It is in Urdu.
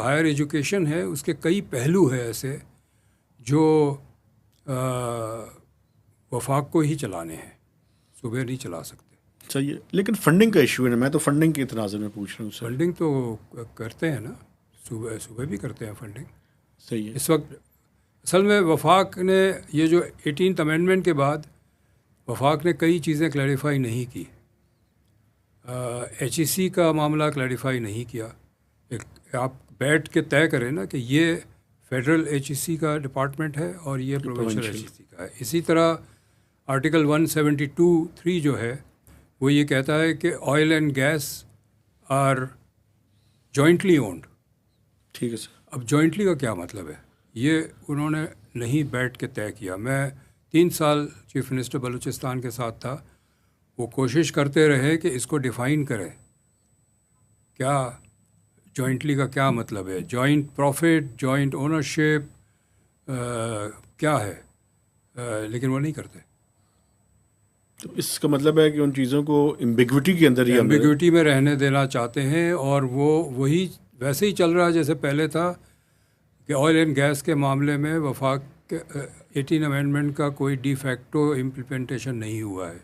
ہائر ایجوکیشن ہے اس کے کئی پہلو ہیں ایسے جو وفاق کو ہی چلانے ہیں، صوبے نہیں چلا سکتے. صحیح ہے، لیکن فنڈنگ کا ایشو ہے. میں تو فنڈنگ کے تناظر میں پوچھ رہا ہوں سر. فنڈنگ تو کرتے ہیں نا، صوبے بھی کرتے ہیں فنڈنگ. صحیح ہے. اس وقت اصل میں وفاق نے یہ جو 18th امینڈمنٹ کے بعد وفاق نے کئی چیزیں کلیریفائی نہیں کی. ایچ ای سی کا معاملہ کلیریفائی نہیں کیا. آپ بیٹھ کے طے کریں نا کہ یہ فیڈرل ایچ ای سی کا ڈپارٹمنٹ ہے اور یہ پروونشل ایچ ای سی کا ہے. اسی طرح آرٹیکل 172(3) جو ہے وہ یہ کہتا ہے کہ oil and gas are jointly owned. ٹھیک ہے سر. اب جوائنٹلی کا کیا مطلب ہے؟ یہ انہوں نے نہیں بیٹھ کے طے کیا. میں 3 سال چیف منسٹر بلوچستان کے ساتھ تھا. وہ کوشش کرتے رہے کہ اس کو ڈیفائن کرے، کیا جوائنٹلی کا کیا مطلب ہے، جوائنٹ پروفٹ، جوائنٹ اونرشپ کیا ہے، لیکن وہ نہیں کرتے. تو اس کا مطلب ہے کہ ان چیزوں کو ایمبیگوٹی کے اندر ہی ایمبیگوٹی میں رہنے دینا چاہتے ہیں، اور وہ وہی ویسے ہی چل رہا ہے جیسے پہلے تھا کہ آئل اینڈ گیس کے معاملے میں وفاق کے 18 امینڈمنٹ کا کوئی ڈی فیکٹو امپلیمنٹیشن نہیں ہوا ہے.